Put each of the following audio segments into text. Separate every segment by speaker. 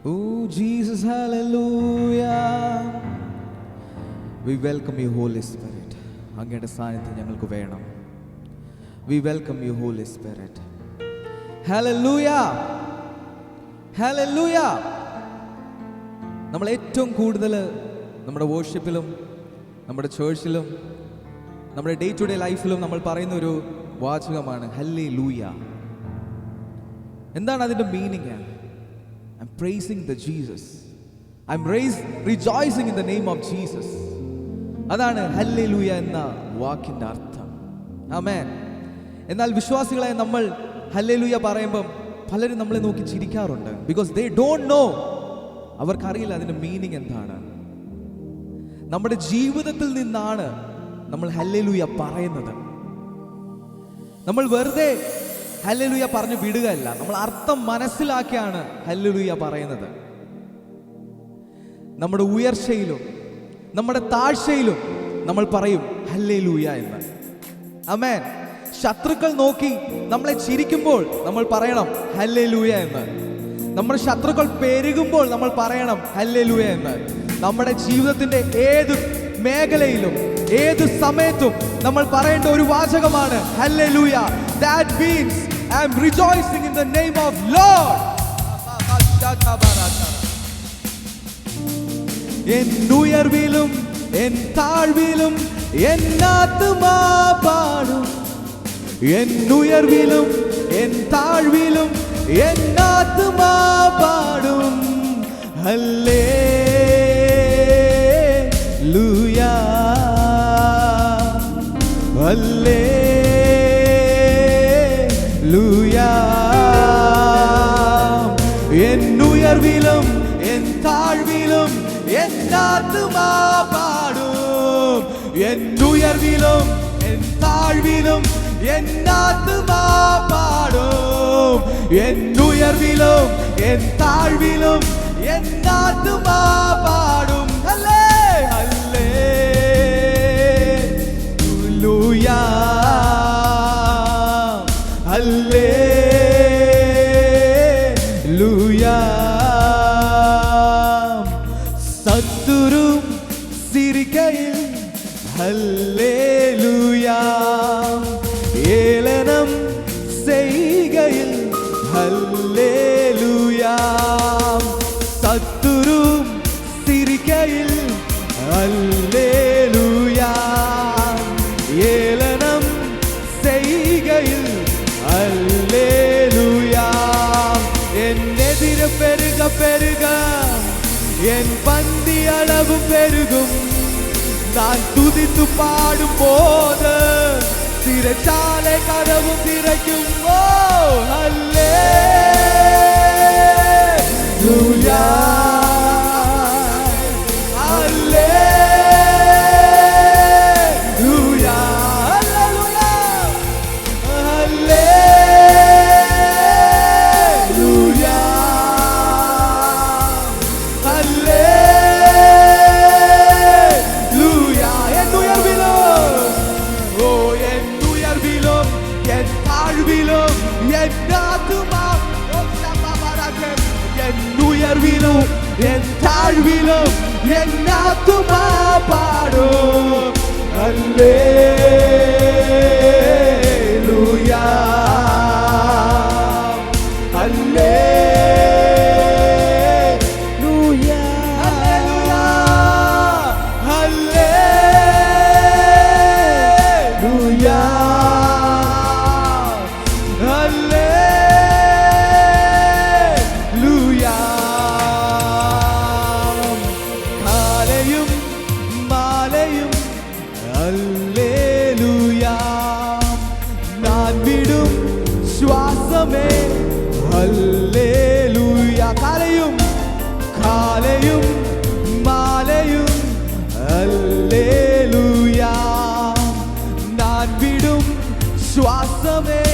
Speaker 1: Oh Jesus, hallelujah. We welcome you, Holy Spirit. അങ്ങയുടെ സാന്നിധ്യം ഞങ്ങൾക്ക് വേണം. We welcome you, Holy Spirit. Hallelujah. Hallelujah. നമ്മൾ ഏറ്റവും കൂടുതൽ നമ്മുടെ വർഷിപ്പിലും നമ്മുടെ ചേർച്ചിലും നമ്മുടെ ഡേ ടു ഡേ ലൈഫിലും നമ്മൾ പറയുന്ന ഒരു വാചകമാണ് ഹല്ലേലൂയ. എന്താണ് അതിൻ്റെ meaning? I'm praising the Jesus. I'm rejoicing in the name of Jesus. അതാണ് ഹല്ലേലൂയ എന്ന വാക്കിൻ്റെ അർത്ഥം. ആമേൻ. എന്നാൽ വിശ്വാസികളായ നമ്മൾ ഹല്ലേലൂയ പറയുമ്പം പലരും നമ്മളെ നോക്കി ചിരിക്കാറുണ്ട്. Because they don't know. അവർക്കറിയില്ല അതിൻ്റെ മീനിങ് എന്താണ്. നമ്മുടെ ജീവിതത്തിൽ നിന്നാണ് നമ്മൾ ഹല്ലേലൂയ പറയുന്നത്. നമ്മൾ വെറുതെ ഹല്ലേലൂയ പറഞ്ഞു വിടുകയല്ല, നമ്മൾ അർത്ഥം മനസ്സിലാക്കിയാണ് ഹല്ലേലൂയ പറയുന്നത്. നമ്മുടെ ഉയർച്ചയിലും നമ്മുടെ താഴ്ചയിലും നമ്മൾ പറയും ഹല്ലേലൂയ എന്ന്. ആമേൻ. ശത്രുക്കൾ നോക്കി നമ്മളെ ചിരിക്കുമ്പോൾ നമ്മൾ പറയണം ഹല്ലേലൂയ എന്ന്. നമ്മുടെ ശത്രുക്കൾ പെരുകുമ്പോൾ നമ്മൾ പറയണം ഹല്ലേലൂയ എന്ന്. നമ്മുടെ ജീവിതത്തിന്റെ ഏത് മേഖലയിലും ഏത് സമയത്തും നമ്മൾ പറയേണ്ട ഒരു വാചകമാണ് hallelujah. That means I am rejoicing in the name of Lord. എൻ ഉയർവിലും എൻ താഴ്വിലും എൻ ആത്മാ പാടും. എൻ ഉയർവിലും എൻ താഴ്വിലും എൻ ആത്മാ പാടും ഹല്ലേലൂയ ഹല്ലേലൂയ. എൻ ഉയർവിലും എൻ താഴ്വിലും എൻ ആത്മാ പാടും. എൻ ഉയർവിലും എൻ താഴ്വിലും എൻ ആത്മാ പാടും. എൻ ഉയർവിലും എൻ താഴ്വിലും എൻ ആത്മാ പാടും ഹല്ലേലൂയ ഹല്ലേലൂയ. സത്തുരു സിരിക്കയിൽ ഹല്ലേലൂയ. ഏലനം ചെയ്കയിൽ ഹല്ലേലൂയ. സത്തുരു സിരിക്കയിൽ ഹല്ലേലൂയ. ഏലനം ചെയ്കയിൽ ഹല്ലേലൂയ. എന്നെതിരെ പെരുക പെരുക എൻ പന്തി അളവും പെരുകും. ഞാൻ തുതിത്തു പാടുമ്പോത് തിരച്ചാല കരവും തിരക്കും. ഓ ഹല്ലേലൂയ ഹല്ലേലൂയ ഹല്ലേലൂയ ഹല്ലേലൂയ. എൻ ഉയർവിലും ഓ എൻ ഉയർവിലും എൻ താഴ്വിലും എൻ ആത്മാ എൻ ഉയർവിലും എൻ താഴ്വിലും എൻ ആത്മാ പാടും ഹല്ലേലൂയ ഹല്ലേലൂയ ഹല്ലേലൂയ ഹല്ലേലൂയ. കാലയും മാലയും ഹല്ലേലൂയ. ഞാൻ വിടും ശ്വാസമേ ഹല്ലേലൂയ. കാലയും മാലയും ഹല്ലേലൂയ. ഞാൻ വിടും ശ്വാസമേ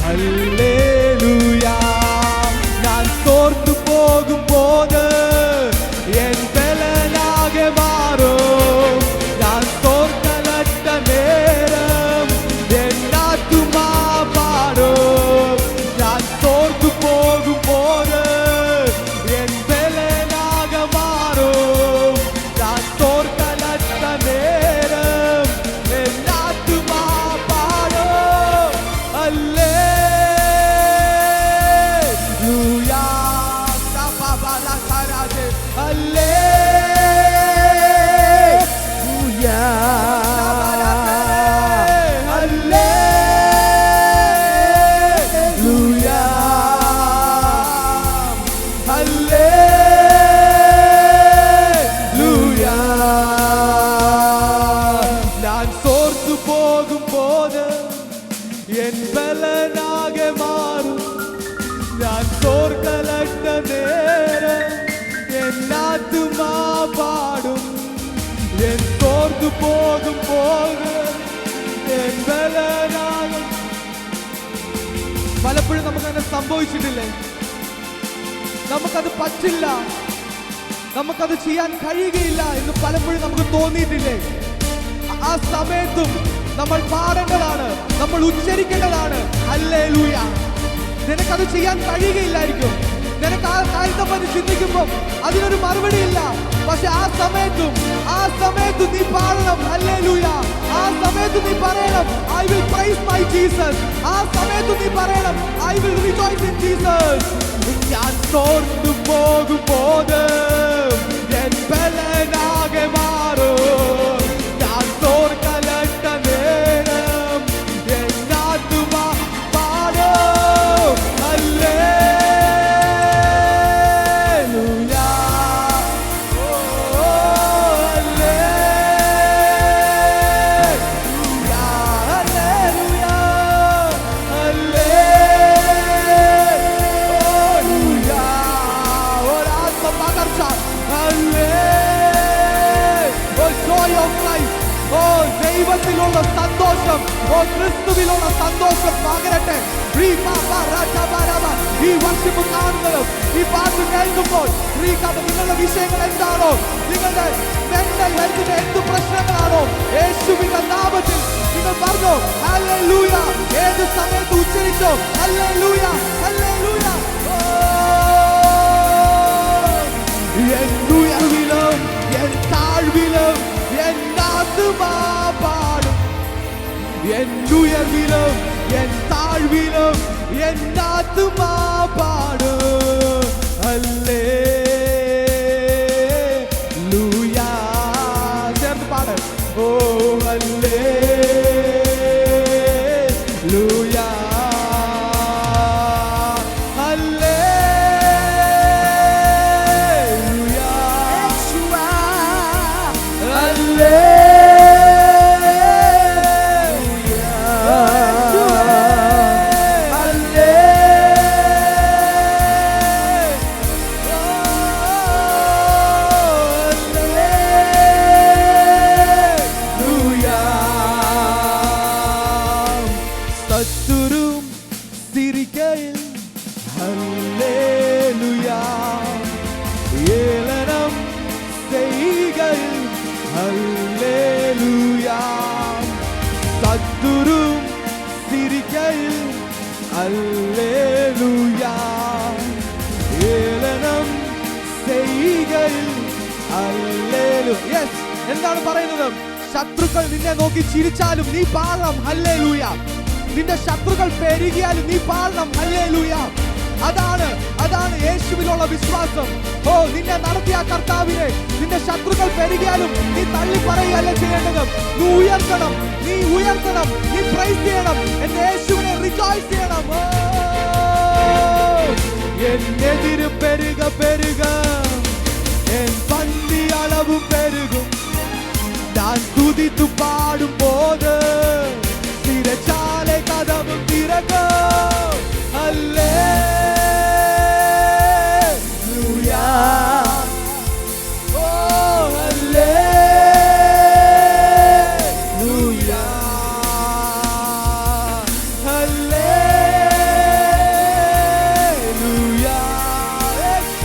Speaker 1: ഹല്ലേലൂയ. ഞാൻ തോർന്നു ഞാൻ തോർത്തു പോകും പോത് എൻ ബലനാകെ മാറും. ഞാൻ തോർക്കലട്ട നേരം എന്നാത്തുമാ പാടും. എൻ തോർത്തു പോകും പോത് എൻ ബലനാകും. പലപ്പോഴും നമുക്കങ്ങനെ സംഭവിച്ചിട്ടില്ലേ? നമുക്കത് പറ്റില്ല, നമുക്കത് ചെയ്യാൻ കഴിയുകയില്ല എന്ന് പലപ്പോഴും നമുക്ക് തോന്നിയിട്ടില്ലേ? ആ സമയത്തും നമ്മൾ പാടേണ്ടതാണ്, നമ്മൾ ഉച്ചരിക്കേണ്ടതാണ് ഹല്ലേലൂയ. നിനക്കത് ചെയ്യാൻ കഴിയുകയില്ലായിരിക്കും. നിനക്ക് ആ കാര്യത്തെ പറ്റി ചിന്തിക്കുമ്പോൾ അതിനൊരു മറുപടി ഇല്ല. പക്ഷെ ആ സമയത്തും നീ പാടണം ഹല്ലേലൂയ. ആ സമയത്ത് നീ പറയണം I will praise my Jesus. ആ സമയത്ത് നീ പറയണം I will rejoice in Jesus. ഞാൻ തോർത്തു പോകും പോത് എൻ ബലനാകെ മാറും. ഞാൻ തോർക്കലട്ട നേരം എന്നാത്തുമാ പാടും ഹല്ലേലൂയ. ഓ ഹല്ലേലൂയ ഹല്ലേലൂയ ഹല്ലേലൂയ. ഒരാത്മ പകർച്ച ദൈവത്തിലുള്ള സന്തോഷം, ക്രിസ്തുവിലുള്ള സന്തോഷം പകരട്ടെ. ഈ വർഷിപ്പ് കാണുന്നതും ഈ പാട്ട് കേൾക്കുമ്പോൾ നിങ്ങളുടെ വിഷയങ്ങൾ എന്താണോ, നിങ്ങളുടെ മെന്റൽ ഹെൽത്തിന്റെ എന്ത് പ്രശ്നങ്ങളാണോ, യേശുവിന്റെ നാമത്തിൽ നിങ്ങൾ പറഞ്ഞോ ഹല്ലേലൂയ. ഏത് സമയത്ത് ഉച്ചരിച്ചോ ഹല്ലേലൂയ ഹല്ലേലൂയ. എൻ ഉയർവിലും എൻ താഴ്വിലും എന്നാത്തുമാ പാടും. എൻ ഉയർവിലും എൻ താഴ്വിലും എന്നാത്തുമാ പാടും ഹല്ലേലൂയ. ചേർത്ത് പാട്. ഓ ഹല്ലേലൂയ ഹല്ലേലൂയ ശത്രുവും സിരിക്കയിൽ ഹല്ലേലൂയ. ഏളനം ചെയ്കയിൽ ഹല്ലേലൂയ. ശത്രുവും സിരിക്കയിൽ ഹല്ലേലൂയ. ഏളനം ചെയ്കയിൽ ഹല്ലേലൂയ. യെസ്, എന്താണ് പറയുന്നത്? ശത്രുക്കൾ നിന്നെ നോക്കി ചിരിച്ചാലും നീ പാടണം ഹല്ലേലൂയ. നിന്റെ ശത്രുക്കൾ പെരുകിയാലും നീ പാടണം ഹല്ലേലൂയ. അതാണ് യേശുവിലുള്ള വിശ്വാസം. ഓ, നിന്നെ നടത്തിയ കർത്താവിനെ നിന്റെ ശത്രുക്കൾ പെരുകിയാലും നീ തള്ളി പറയുകയല്ല ചെയ്യേണ്ടത്. നീ ഉയർത്തണം, നീ പ്രൈസ് ചെയ്യണം, എന്റെ യേശുവിനെ റിജോയ്സ് ചെയ്യണം. എന്നെതിര് പെരുക എൻ പന്തി അളവും പെരുകും. ഞാൻ തുതിത്തു പാടും പോത് തിരച്ചാലെ കഥവും തിരക്കും ഹല്ലേലൂയ. ഓ ഹല്ലേലൂയ ഹല്ലേലൂയ. യേശുവേ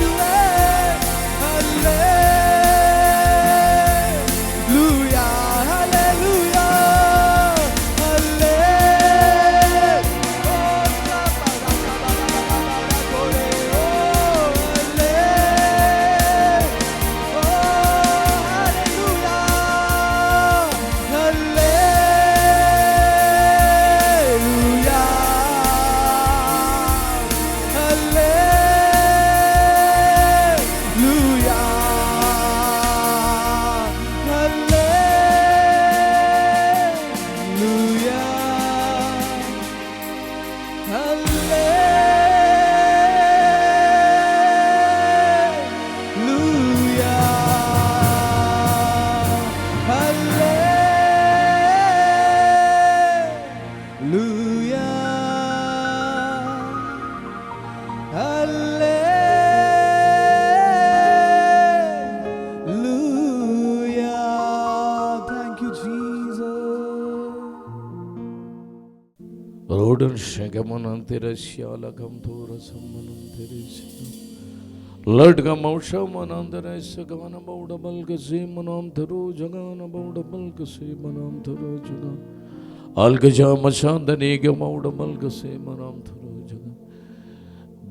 Speaker 2: Lodun Shagaman Tirashalakam Thurasaman Tiris Ladgamusha Manandara Sagana Bauda Balgasi Manam Turu Jagana Bauda Balgasi Manam Turu Jaga Algaja Mashanda Nega Mauda Balgasi Manam Turu Jaga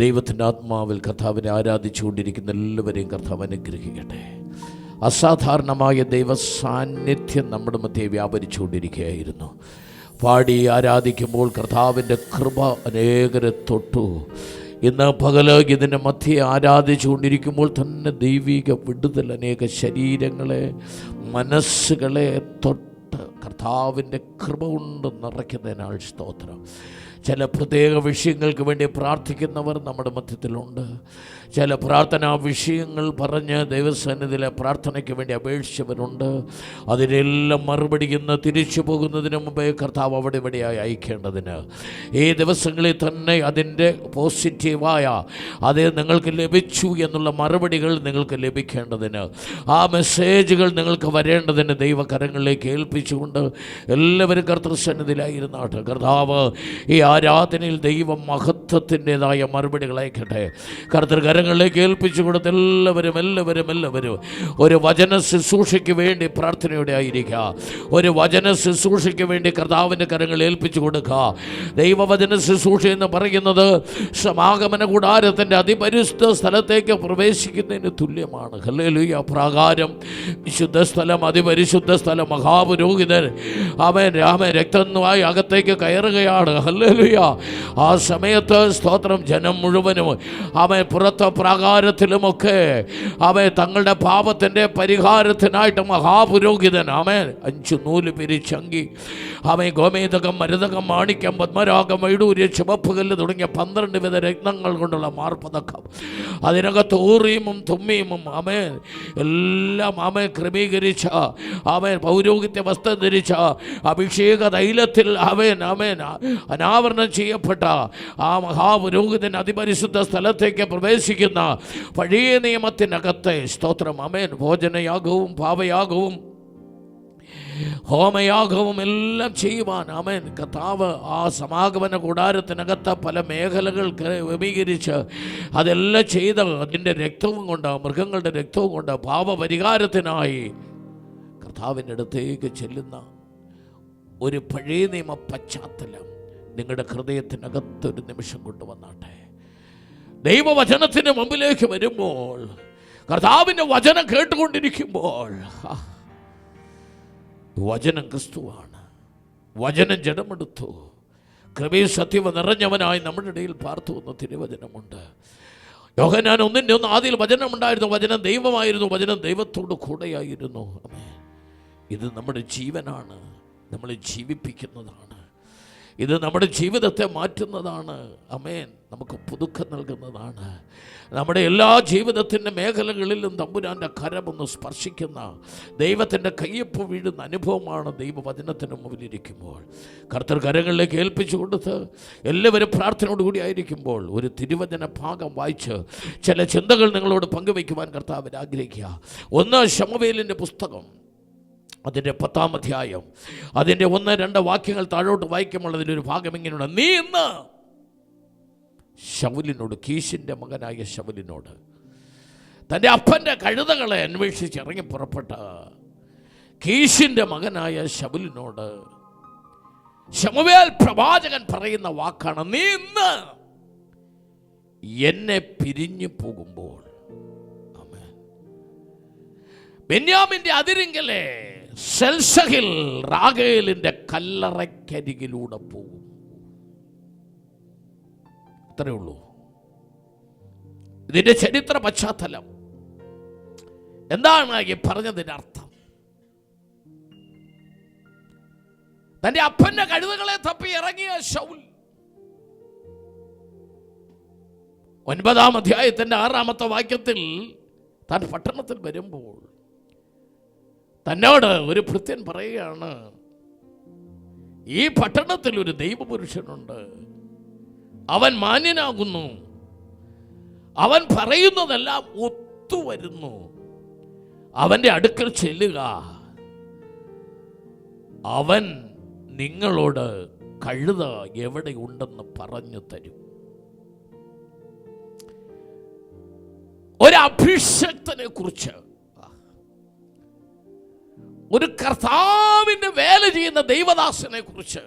Speaker 2: ദൈവത്തിൻ്റെ ആത്മാവിൽ കർത്താവിനെ ആരാധിച്ചുകൊണ്ടിരിക്കുന്ന എല്ലാവരെയും കർത്താവ് അനുഗ്രഹിക്കട്ടെ. അസാധാരണമായ ദൈവ സാന്നിധ്യം നമ്മുടെ മധ്യേ വ്യാപരിച്ചുകൊണ്ടിരിക്കുകയായിരുന്നു. പാടി ആരാധിക്കുമ്പോൾ കർത്താവിൻ്റെ കൃപ അനേകരെ തൊട്ടു. ഇന്ന് പകല് ഇതിൻ്റെ മധ്യേ ആരാധിച്ചുകൊണ്ടിരിക്കുമ്പോൾ തന്നെ ദൈവിക വിടുതൽ അനേക ശരീരങ്ങളെ മനസ്സുകളെ തൊട്ട് കർത്താവിൻ്റെ കൃപ കൊണ്ട് നിറയ്ക്കുന്നതിനാൽ സ്തോത്രം. ചില പ്രത്യേക വിഷയങ്ങൾക്ക് വേണ്ടി പ്രാർത്ഥിക്കുന്നവർ നമ്മുടെ മധ്യത്തിലുണ്ട്. ചില പ്രാർത്ഥനാ വിഷയങ്ങൾ പറഞ്ഞ് ദൈവസന്നിധിയിലെ പ്രാർത്ഥനയ്ക്ക് വേണ്ടി അപേക്ഷിച്ചവരുണ്ട്. അതിനെല്ലാം മറുപടി ഇന്ന് തിരിച്ചു പോകുന്നതിന് മുമ്പേ കർത്താവ് അവിടെ ഇവിടെയായി അയക്കേണ്ടതിന് ഈ ദിവസങ്ങളിൽ തന്നെ അതിൻ്റെ പോസിറ്റീവായ അത് നിങ്ങൾക്ക് ലഭിച്ചു എന്നുള്ള മറുപടികൾ നിങ്ങൾക്ക് ലഭിക്കേണ്ടതിന് ആ മെസ്സേജുകൾ നിങ്ങൾക്ക് വരേണ്ടതിന് ദൈവകരങ്ങളിലേക്ക് ഏൽപ്പിച്ചുകൊണ്ട് എല്ലാവരും കർത്തൃസന്നിധിയിലായിരുന്നാട്ടെ. കർത്താവ് ഈ ആരാധനയിൽ ദൈവം മഹത്വത്തിൻ്റെതായ മറുപടികൾ അയക്കട്ടെ. കർത്തൃകരങ്ങളിലേക്ക് ഏൽപ്പിച്ചു കൊടുത്ത് എല്ലാവരും ഒരു വചന ശുശ്രൂഷയ്ക്ക് വേണ്ടി പ്രാർത്ഥനയോടെ ആയിരിക്കുക. ഒരു വചന ശുശ്രൂഷയ്ക്ക് വേണ്ടി കർത്താവിൻ്റെ കരങ്ങൾ ഏൽപ്പിച്ചു കൊടുക്കുക. ദൈവവചന ശുശ്രൂഷ എന്ന് പറയുന്നത് സമാഗമന കൂടാരത്തിൻ്റെ അതിപരിശുദ്ധ സ്ഥലത്തേക്ക് പ്രവേശിക്കുന്നതിന് തുല്യമാണ്. ഹല്ലേലൂയ. പ്രകാരം വിശുദ്ധ സ്ഥലം, അതിപരിശുദ്ധ സ്ഥലം, മഹാപുരോഹിതൻ രാമൻ രക്തമായി അകത്തേക്ക് കയറുകയാണ്. ഹല്ലേലൂയ. ആ സമയത്ത് സ്തോത്രം ജനം മുഴുവനും പുറത്ത് പ്രാകാരത്തിലുമൊക്കെ തങ്ങളുടെ പാപത്തിൻ്റെ പരിഹാരത്തിനായിട്ട് മഹാപുരോഹിതൻ 5 നൂല് പിരിച്ചങ്കി ഗോമേതകം, മരുതകം, മാണിക്യം, പത്മരാഗം, വൈഡൂര്യം, ചുവപ്പുകല്ല് തുടങ്ങിയ 12 വിധ രത്നങ്ങൾ കൊണ്ടുള്ള മാർപ്പതക്കം, അതിനകത്ത് ഊറിയും തുമ്മിയും എല്ലാം ക്രമീകരിച്ച പൗരോഹിത്യ വസ്ത്രം ധരിച്ച അഭിഷേക തൈലത്തിൽ അനാവരണം ചെയ്യപ്പെട്ട ആ മഹാപുരോഹിതൻ അതിപരിശുദ്ധ സ്ഥലത്തേക്ക് പ്രവേശിക്കുന്ന പഴയ നിയമത്തിനകത്തെ സ്തോത്രം ഭോജനയാഗവും പാപയാഗവും ഹോമയാഗവും എല്ലാം ചെയ്യുവാൻ കർത്താവ് ആ സമാഗമന കൂടാരത്തിനകത്ത് പല മേഖലകൾ ക്രമീകരിച്ച് അതെല്ലാം ചെയ്ത് അതിൻ്റെ രക്തവും കൊണ്ട്, മൃഗങ്ങളുടെ രക്തവും കൊണ്ട് പാപപരിഹാരത്തിനായി കർത്താവിൻ്റെ അടുത്തേക്ക് ചെല്ലുന്ന ഒരു പഴയ നിയമ പശ്ചാത്തലം നിങ്ങളുടെ ഹൃദയത്തിനകത്തൊരു നിമിഷം കൊണ്ടുവന്നാട്ടെ. ദൈവവചനത്തിന് മുമ്പിലേക്ക് വരുമ്പോൾ, കർത്താവിൻ്റെ വചനം കേട്ടുകൊണ്ടിരിക്കുമ്പോൾ, വചനം ക്രിസ്തുവാണ്. വചനം ജഡമെടുത്തു, കൃപയും സത്യവും നിറഞ്ഞവനായി നമ്മുടെ ഇടയിൽ പാർത്തു എന്ന തിരുവചനമുണ്ട്. യോഹന്നാൻ 1:1 ആദിയിൽ വചനമുണ്ടായിരുന്നു, വചനം ദൈവമായിരുന്നു, വചനം ദൈവത്തോട് കൂടെയായിരുന്നു. ഇത് നമ്മുടെ ജീവനാണ്, നമ്മളെ ജീവിപ്പിക്കുന്നതാണ്. ഇത് നമ്മുടെ ജീവിതത്തെ മാറ്റുന്നതാണ്. നമുക്ക് പുതുക്കം നൽകുന്നതാണ്. നമ്മുടെ എല്ലാ ജീവിതത്തിൻ്റെ മേഖലകളിലും തമ്പുരാൻ്റെ കരമൊന്ന് സ്പർശിക്കുന്ന, ദൈവത്തിൻ്റെ കയ്യൊപ്പ് വീഴുന്ന അനുഭവമാണ് ദൈവവചനത്തിന് മുമ്പിലിരിക്കുമ്പോൾ. കർത്തൃകരങ്ങളിലേക്ക് ഏൽപ്പിച്ചു കൊടുത്ത് എല്ലാവരും പ്രാർത്ഥനയോടുകൂടി ആയിരിക്കുമ്പോൾ ഒരു തിരുവചന ഭാഗം വായിച്ച് ചില ചിന്തകൾ നിങ്ങളോട് പങ്കുവയ്ക്കുവാൻ കർത്താവിന് ആഗ്രഹിക്കുക. 1 ശമൂവേലിൻ്റെ പുസ്തകം, അതിൻ്റെ 10-ാം അധ്യായം, അതിൻ്റെ 1-2 വാക്യങ്ങൾ താഴോട്ട് വായിക്കുമ്പോൾ അതിലൊരു ഭാഗം ഇങ്ങനെയുണ്ട്. നീ ഇന്ന് ശൗലിനോട്, കീശിൻ്റെ മകനായ ശൗലിനോട്, തൻ്റെ അപ്പൻ്റെ കഴുതകളെ അന്വേഷിച്ച് ഇറങ്ങി പുറപ്പെട്ട കീശിൻ്റെ മകനായ ശൗലിനോട് ശമൂവേൽ പ്രവാചകൻ പറയുന്ന വാക്കാണ്, നീ ഇന്ന് എന്നെ പിരിഞ്ഞു പോകുമ്പോൾ ബെന്യാമിൻ്റെ അതിരിങ്കലെ സെൽസഹിൽ റാഗേലിൻ്റെ കല്ലറയ്ക്കരികിലൂടെ പോകും. അത്രയേ ഉള്ളൂ. ഇതിൻ്റെ ചരിത്ര പശ്ചാത്തലം എന്താണ് ഈ പറഞ്ഞതിൻ്റെ അർത്ഥം? തൻ്റെ അപ്പൻ്റെ കഴുതകളെ തപ്പി ഇറങ്ങിയ ശൗൽ 9-ാം അധ്യായത്തിൻ്റെ 6-ാമത്തെ വാക്യത്തിൽ താൻ പട്ടണത്തിൽ വരുമ്പോൾ തന്നോട് ഒരു ഭൃത്യൻ പറയുകയാണ്, ഈ പട്ടണത്തിൽ ഒരു ദൈവപുരുഷനുണ്ട്, അവൻ മാന്യനാകുന്നു, അവൻ പറയുന്നതെല്ലാം ഒത്തുവരുന്നു, അവൻ്റെ അടുക്കൽ ചെല്ലുക, അവൻ നിങ്ങളോട് കഴുത എവിടെയുണ്ടെന്ന് പറഞ്ഞു തരും. ഒരഭിഷക്തനെ കുറിച്ച്, ഒരു കർത്താവിന്റെ വേല ചെയ്യുന്ന ദൈവദാസനെ കുറിച്ച്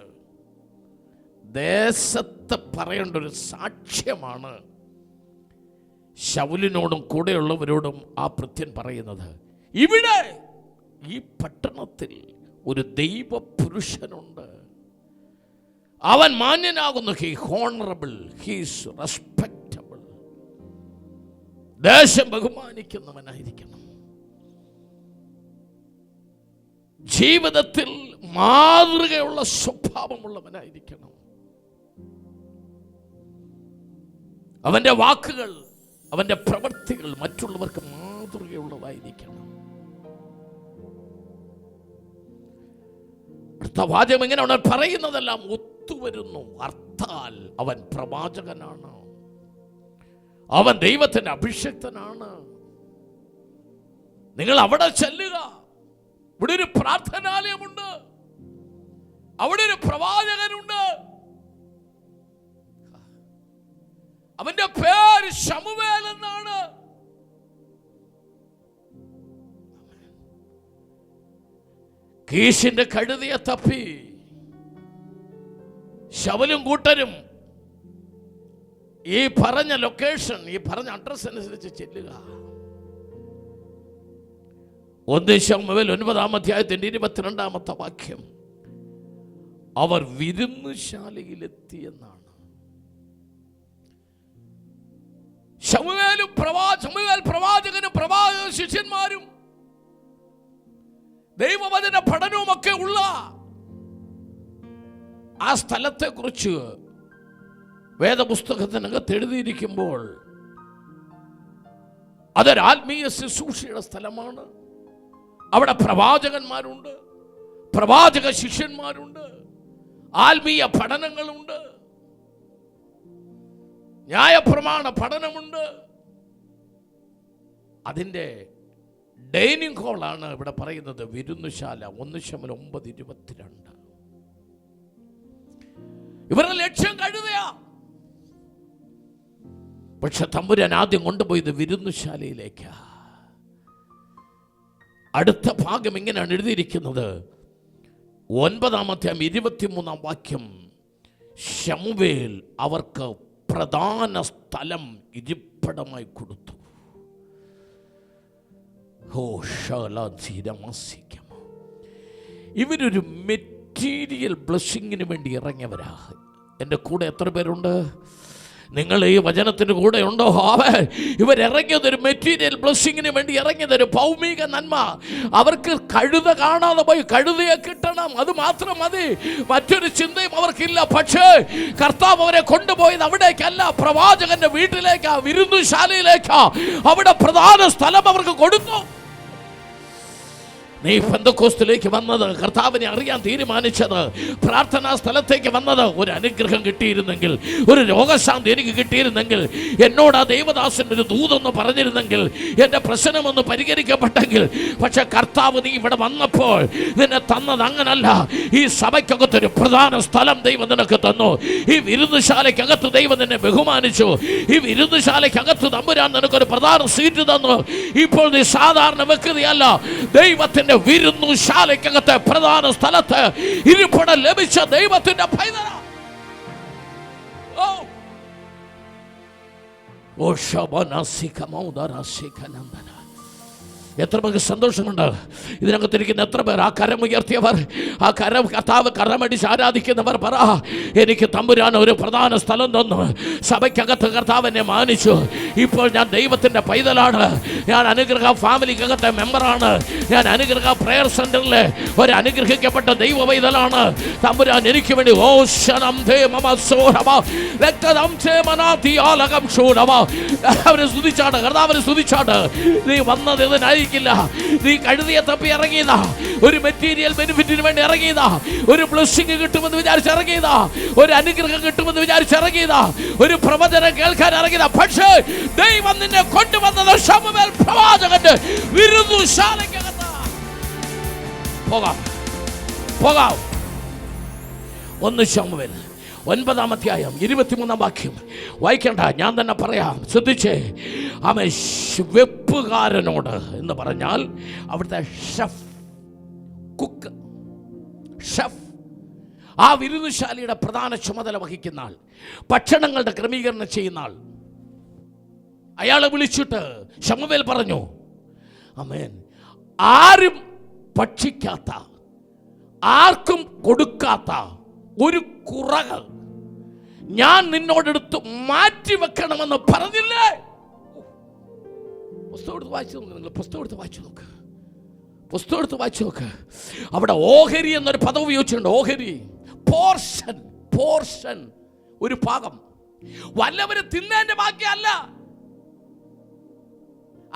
Speaker 2: ദേശത്ത് പറയേണ്ട ഒരു സാക്ഷ്യമാണ് ശൗലിനോടും കൂടെയുള്ളവരോടും ആ ഭൃത്യൻ പറയുന്നത്. ഇവിടെ ഈ പട്ടണത്തിൽ ഒരു ദൈവപുരുഷനുണ്ട്, അവൻ മാന്യനാകുന്നു, ഹി ഹോണറബിൾ, ഹീസ് റെസ്പെക്റ്റബിൾ, ദേശം ബഹുമാനിക്കുന്നവനായിരിക്കണം, ജീവിതത്തിൽ മാതൃകയുള്ള സ്വഭാവമുള്ളവനായിരിക്കണം, അവന്റെ വാക്കുകൾ, അവന്റെ പ്രവൃത്തികൾ മറ്റുള്ളവർക്ക് മാതൃകയുള്ളതായിരിക്കണം. വാചകം എങ്ങനെയാണ് പറയുന്നതെല്ലാം ഒത്തുവരുന്നു. അർത്ഥാൽ അവൻ പ്രവാചകനാണ്, അവൻ ദൈവത്തിന്റെ അഭിഷക്തനാണ്. നിങ്ങൾ അവിടെ ചെല്ലുക, ഇവിടെ ഒരു പ്രാർത്ഥനാലയമുണ്ട്, അവിടെ ഒരു പ്രവാചകനുണ്ട്, അവന്റെ പേര് ശമൂവേൽ എന്നാണ്. കീശിന്റെ കഴുതിയെ തപ്പി ശൗലും കൂട്ടരും ഈ പറഞ്ഞ ലൊക്കേഷൻ, ഈ പറഞ്ഞ അഡ്രസ് അനുസരിച്ച് ചെല്ലുക. 1 ശമൂവേൽ 9-ാം അധ്യായത്തിന്റെ 22-ാമത്തെ വാക്യം, അവർ വിരുന്നുശാലയിലെത്തിയെന്നാണ്. ശമൂവേൽ പ്രവാചകനും പ്രവാചക ശിഷ്യന്മാരും ദൈവവചന പഠനവും ഒക്കെ ഉള്ള ആ സ്ഥലത്തെ കുറിച്ച് വേദപുസ്തകത്തിനകത്ത് എഴുതിയിരിക്കുമ്പോൾ അതൊരു ആത്മീയ ശുശ്രൂഷയുടെ സ്ഥലമാണ്. അവിടെ പ്രവാചകന്മാരുണ്ട്, പ്രവാചക ശിഷ്യന്മാരുണ്ട്, ആത്മീയ പഠനങ്ങളുണ്ട്, ന്യായപ്രമാണ പഠനമുണ്ട്. അതിൻ്റെ ഡൈനിങ് ഹാളാണ് ഇവിടെ പറയുന്നത് വിരുന്നുശാല. 1 ശമൂവേൽ 9:22. ഇവരുടെ ലക്ഷ്യം കഴുതയാ, പക്ഷെ തമ്പുരാൻ ആദ്യം കൊണ്ടുപോയത് വിരുന്നുശാലയിലേക്കാ. അടുത്ത ഭാഗം ഇങ്ങനെയാണ് എഴുതിയിരിക്കുന്നത്, 9-ാം അധ്യായം 23-ാം വാക്യം, ശമൂവേൽ അവർക്ക് പ്രധാന സ്ഥലം ഇരിപ്പിടമായി കൊടുത്തു. ഇവരൊരു മെറ്റീരിയൽ ബ്ലെസ്സിങ്ങിന് വേണ്ടി ഇറങ്ങിയവരാ. എൻ്റെ കൂടെ എത്ര പേരുണ്ട്? നിങ്ങൾ ഈ വചനത്തിന് കൂടെ ഉണ്ടോ? ഇവരിറങ്ങിയത് ഒരു മെറ്റീരിയൽ ബ്ലെസ്സിങ്ങിന് വേണ്ടി ഇറങ്ങിയത്, ഒരു ഭൗമിക നന്മ. അവർക്ക് കഴുത കാണാതെ പോയി കഴുതയെ കിട്ടണം, അത് മാത്രം മതി, മറ്റൊരു ചിന്തയും അവർക്കില്ല. പക്ഷേ കർത്താവ് അവരെ കൊണ്ടുപോയത് അവിടേക്കല്ല, പ്രവാചകന്റെ വീട്ടിലേക്കാ, വിരുന്നുശാലയിലേക്കാ. അവിടെ പ്രധാന സ്ഥലം അവർക്ക് കൊടുത്തു. നീ പെന്തക്കോസ്തിലേക്ക് വന്നത്, കർത്താവിനെ അറിയാൻ തീരുമാനിച്ചത്, പ്രാർത്ഥനാ സ്ഥലത്തേക്ക് വന്നത്, ഒരു അനുഗ്രഹം കിട്ടിയിരുന്നെങ്കിൽ, ഒരു രോഗശാന്തി എനിക്ക് കിട്ടിയിരുന്നെങ്കിൽ, എന്നോട് ആ ദൈവദാസൻ ഒരു ദൂതൊന്ന് പറഞ്ഞിരുന്നെങ്കിൽ, എൻ്റെ പ്രശ്നമൊന്ന് പരിഹരിക്കപ്പെട്ടെങ്കിൽ. പക്ഷെ കർത്താവ് നീ ഇവിടെ വന്നപ്പോൾ നിന്നെ തന്നത് അങ്ങനല്ല. ഈ സഭയ്ക്കകത്തൊരു പ്രധാന സ്ഥലം ദൈവം നിനക്ക് തന്നു. ഈ വിരുന്നുശാലയ്ക്കകത്ത് ദൈവം നിന്നെ ബഹുമാനിച്ചു. ഈ വിരുന്നുശാലയ്ക്കകത്ത് തമ്പുരാൻ നിനക്കൊരു പ്രധാന സീറ്റ് തന്നു. ഇപ്പോൾ നീ സാധാരണ വ്യക്തിയല്ല, ദൈവത്തിന്റെ വിരുന്നുശാലയ്ക്കകത്ത് പ്രധാന സ്ഥലത്ത് ഇരിപ്പിടം ലഭിച്ച ദൈവത്തിന്റെ പൈതല. എത്ര പേർക്ക് സന്തോഷമുണ്ട്? ഇതിനകത്തിരിക്കുന്ന എത്ര പേർ ആ കരമുയർത്തിയവർ, ആ കർത്താവ് കരമടിച്ച് ആരാധിക്കുന്നവർ പറ, എനിക്ക് തമ്പുരാൻ ഒരു പ്രധാന സ്ഥലം തന്നു, സഭയ്ക്കകത്ത് കർത്താവ് എന്നെ മാനിച്ചു, ഇപ്പോൾ ഞാൻ ദൈവത്തിൻ്റെ പൈതലാണ്, ഞാൻ അനുഗ്രഹ ഫാമിലിക്കകത്തെ മെമ്പറാണ്, ഞാൻ അനുഗ്രഹ പ്രയർ സെന്ററിലെ ഒരു അനുഗ്രഹിക്കപ്പെട്ട ദൈവ പൈതലാണ്. തമ്പുരാൻ എനിക്ക് വേണ്ടി അവരെ സ്തുതിച്ചാണ്, കർത്താവിനെ സ്തുതിച്ചാണ്. നീ വന്നത് ഇതിനായി, നീ കഴുതിയെ തപ്പി ഇറങ്ങിയതാ, ഒരു മെറ്റീരിയൽ ബെനിഫിറ്റിന് വേണ്ടി ഇറങ്ങിയതാ, ഒരു ബ്ലെസ്സിംഗ് കിട്ടുമെന്ന് വിചാരിച്ച് ഇറങ്ങിയതാ, ഒരു അനുഗ്രഹം കിട്ടുമെന്ന് വിചാരിച്ച് ഇറങ്ങിയതാ, ഒരു പ്രവചനം കേൾക്കാൻ ഇറങ്ങിയതാ. പക്ഷേ ദൈവം നിന്നെ കൊണ്ടുവന്നത് ശമൂവേൽ പ്രവാചകന്റെ വിരുന്നുശാലയ്ക്കകത്ത്. പോകാം. 1 ശമൂവേൽ 9-ാം അധ്യായം 23-ാം വാക്യം വായിക്കേണ്ട, ഞാൻ തന്നെ പറയാം, ശ്രദ്ധിച്ചേ. ആമേ, വെപ്പുകാരനോട് എന്ന് പറഞ്ഞാൽ അവിടുത്തെ ഷെഫ്, കുക്ക്, ഷെഫ്, ആ വിരുന്നുശാലയുടെ പ്രധാന ചുമതല വഹിക്കുന്ന ആൾ, ഭക്ഷണങ്ങളുടെ ക്രമീകരണം ചെയ്യുന്ന ആൾ, അയാളെ വിളിച്ചിട്ട് ശമൂവേൽ പറഞ്ഞു, ആമേൻ, ആരും ഭക്ഷിക്കാത്ത, ആർക്കും കൊടുക്കാത്ത ഒരു കുറക് ഞാൻ നിന്നോടെടുത്ത് മാറ്റി വെക്കണമെന്ന് പറഞ്ഞില്ലേ? പുസ്തകം എടുത്ത് വായിച്ചു നോക്ക്, നിങ്ങൾ പുസ്തകം എടുത്ത് വായിച്ചു നോക്ക്. അവിടെ ഓഹരി എന്നൊരു പദം ഉപയോഗിച്ചിട്ടുണ്ട്. ഓഹരി, പോർഷൻ, പോർഷൻ, ഒരു ഭാഗം. വല്ലവരും തിന്നതിന്റെ ബാക്കിയല്ല,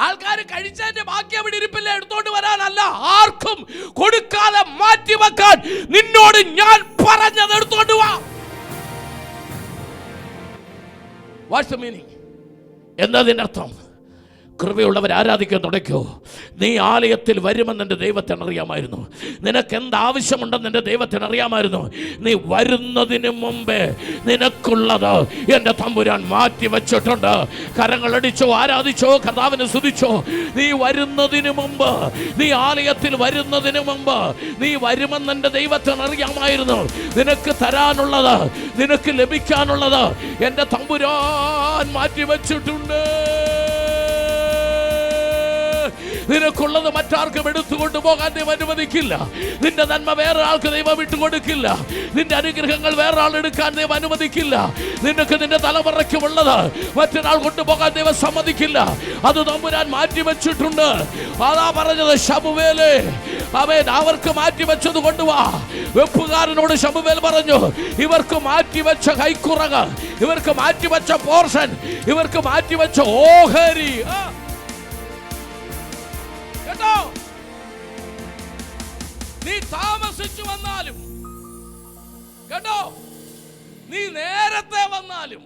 Speaker 2: ആൾക്കാർ കഴിച്ചതിന്റെ ബാക്കി അവിടെ ഇരിപ്പില്ല, എടുത്തോണ്ട് വരാനല്ല, ആർക്കും കൊടുക്കാതെ മാറ്റി വെക്കാൻ നിന്നോട് ഞാൻ പറഞ്ഞത് എടുത്തോണ്ട് വാ. What's the meaning? എന്നതിന്റെ അർത്ഥം, കൃപയുള്ളവർ ആരാധിക്കാൻ തുടയ്ക്കോ. നീ ആലയത്തിൽ വരുമെന്ന് എൻ്റെ ദൈവത്തിന് അറിയാമായിരുന്നു. നിനക്ക് എന്താവശ്യമുണ്ടെന്ന് എൻ്റെ ദൈവത്തിന് അറിയാമായിരുന്നു. നീ വരുന്നതിന് മുമ്പേ നിനക്കുള്ളത് എൻ്റെ തമ്പുരാൻ മാറ്റി വെച്ചിട്ടുണ്ട്. കരങ്ങളടിച്ചോ, ആരാധിച്ചോ, കർത്താവിനെ സ്തുതിച്ചോ. നീ വരുന്നതിന് മുമ്പ്, നീ ആലയത്തിൽ വരുന്നതിന് മുമ്പ് നീ വരുമെന്ന് എൻ്റെ ദൈവത്തിന് അറിയാമായിരുന്നു. നിനക്ക് തരാനുള്ളത്, നിനക്ക് ലഭിക്കാനുള്ളത് എൻ്റെ തമ്പുരാൻ മാറ്റി വെച്ചിട്ടുണ്ട്. നിനക്കുള്ളത് മറ്റാർക്കും എടുത്തുകൊണ്ട് പോകാൻ ദൈവം അനുവദിക്കില്ല. നിന്റെ നന്മ വേറെ ആൾക്ക് ദൈവം വിട്ടുകൊടുക്കില്ല. നിന്റെ അനുഗ്രഹങ്ങൾ വേറെ ആൾ എടുക്കാൻ ദൈവം അനുവദിക്കില്ല. നിനക്ക് നിന്റെ തലമുറയ്ക്കുമുള്ളത് മറ്റൊരാൾ കൊണ്ടുപോകാൻ ദൈവം സമ്മതിക്കില്ല. അത് തമ്പുരാൻ മാറ്റി വെച്ചിട്ടുണ്ട്. അതാ പറഞ്ഞത്, ശമൂവേലേ, അവൻ അവർക്ക് മാറ്റിവെച്ചത് കൊണ്ടുവാ. വെപ്പുകാരനോട് ശമൂവേൽ പറഞ്ഞു, ഇവർക്ക് മാറ്റിവെച്ച കൈക്കുറക്, ഇവർക്ക് മാറ്റിവെച്ച പോർഷൻ, ഇവർക്ക് മാറ്റിവെച്ച ഓഹരി. കേട്ടോ? നീ താമസിച്ചു വന്നാലും, കേട്ടോ, നീ നേരത്തെ വന്നാലും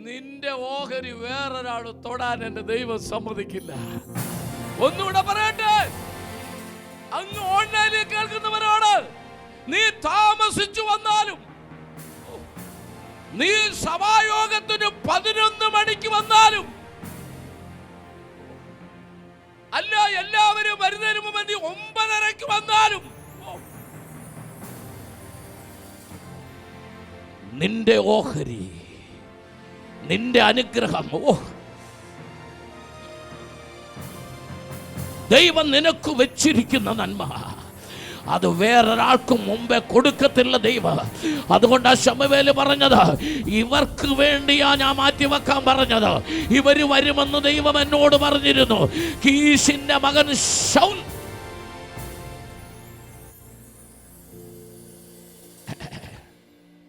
Speaker 2: നിന്റെ ഓഹരി വേറൊരാൾ തൊടാൻ എന്റെ ദൈവം സമ്മതിക്കില്ല. ഒന്നുകൂടെ പറയട്ടെ, അങ്ങ് ഓൺലൈനിൽ കേൾക്കുന്നവരോട്, നീ താമസിച്ചു വന്നാലും, നീ സഭായോഗത്തിന് 11 മണിക്ക് വന്നാലും, അല്ല എല്ലാവരും വരുന്നതിന് മുമ്പ് നീ 9:30 വന്നാലും, നിന്റെ ഓഹരി, നിന്റെ അനുഗ്രഹം, ദൈവം നിനക്ക് വെച്ചിരിക്കുന്ന നന്മ അത് വേറൊരാൾക്കും മുമ്പേ കൊടുക്കത്തില്ല ദൈവം. അതുകൊണ്ടാ ശമൂവേല് പറഞ്ഞത്, ഇവർക്ക് വേണ്ടിയാ ഞാൻ മാറ്റിവെക്കാൻ പറഞ്ഞത്. ഇവര് വരുമെന്ന് ദൈവം എന്നോട് പറഞ്ഞിരുന്നു. കീശിന്റെ മകൻ ശൗൽ,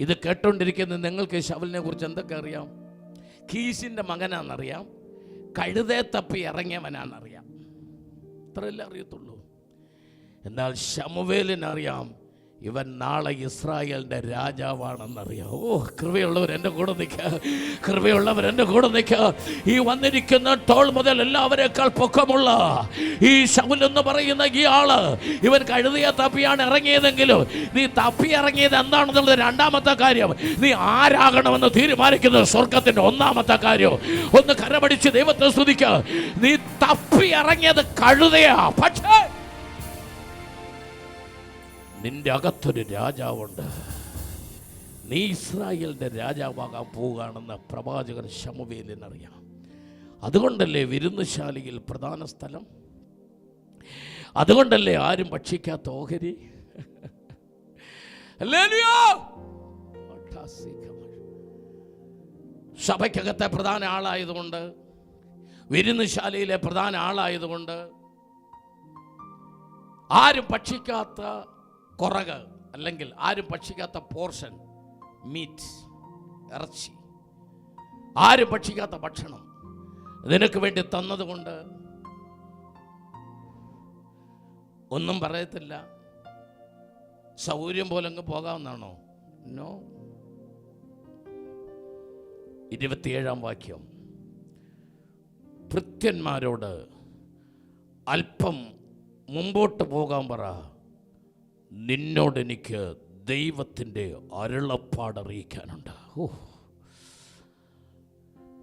Speaker 2: ഇത് കേട്ടോണ്ടിരിക്കുന്ന നിങ്ങൾക്ക് ശൗലിനെ കുറിച്ച് എന്തൊക്കെ അറിയാം? കീശിന്റെ മകനാണെന്നറിയാം, കഴുതേ തപ്പി ഇറങ്ങിയവനാണെന്നറിയാം, ഇത്രയല്ലേ അറിയത്തുള്ളൂ. എന്നാൽ ശമൂവേലിനറിയാം, ഇവൻ നാളെ ഇസ്രായേലിന്റെ രാജാവാണെന്നറിയാം. കൃപയുള്ളവർ എൻ്റെ കൂടെ നിൽക്കുക, കൃപയുള്ളവർ എൻ്റെ കൂടെ നിൽക്കുക. ഈ വന്നിരിക്കുന്ന ടോൾ മുതൽ എല്ലാവരേക്കാൾ പൊക്കമുള്ള ഈ ശൗൽ എന്ന് പറയുന്ന ഈ ആള്, ഇവൻ കഴുതയെ തപ്പിയാണ് ഇറങ്ങിയതെങ്കിലും നീ തപ്പി ഇറങ്ങിയത് എന്താണെന്നുള്ളത് രണ്ടാമത്തെ കാര്യം. നീ ആരാകണമെന്ന് തീരുമാനിക്കുന്നത് സ്വർഗത്തിന്റെ ഒന്നാമത്തെ കാര്യം. ഒന്ന് കരപടിച്ച് ദൈവത്തെ സ്തുതിക്കുക. നീ തപ്പി ഇറങ്ങിയത് കഴുതയാ, പക്ഷേ നിന്റെ അകത്തൊരു രാജാവുണ്ട്. നീ ഇസ്രായേലിന്റെ രാജാവാകാൻ പോവുകയാണെന്ന് പ്രവാചകൻ ശമൂവേലിനറിയാം. അതുകൊണ്ടല്ലേ വിരുന്നുശാലയിൽ പ്രധാന സ്ഥലം, അതുകൊണ്ടല്ലേ ആരും ഭക്ഷിക്കാത്ത ഓഹരി. സഭയ്ക്കകത്തെ പ്രധാന ആളായതുകൊണ്ട്, വിരുന്നുശാലയിലെ പ്രധാന ആളായതുകൊണ്ട്, ആരും ഭക്ഷിക്കാത്ത കുറക് അല്ലെങ്കിൽ ആരും ഭക്ഷിക്കാത്ത പോർഷൻ, മീറ്റ്, ഇറച്ചി, ആരും ഭക്ഷിക്കാത്ത ഭക്ഷണം നിനക്ക് വേണ്ടി തന്നതുകൊണ്ട് ഒന്നും പറയത്തില്ല. സൗകര്യം പോലെ അങ്ങ് പോകാവുന്നതാണോ? നോ. 27-ാം വാക്യം, ഭൃത്യന്മാരോട് അല്പം മുമ്പോട്ട് പോകാൻ പറ, നിന്നോട് എനിക്ക് ദൈവത്തിൻ്റെ അരുളപ്പാടറിയിക്കാനുണ്ട്.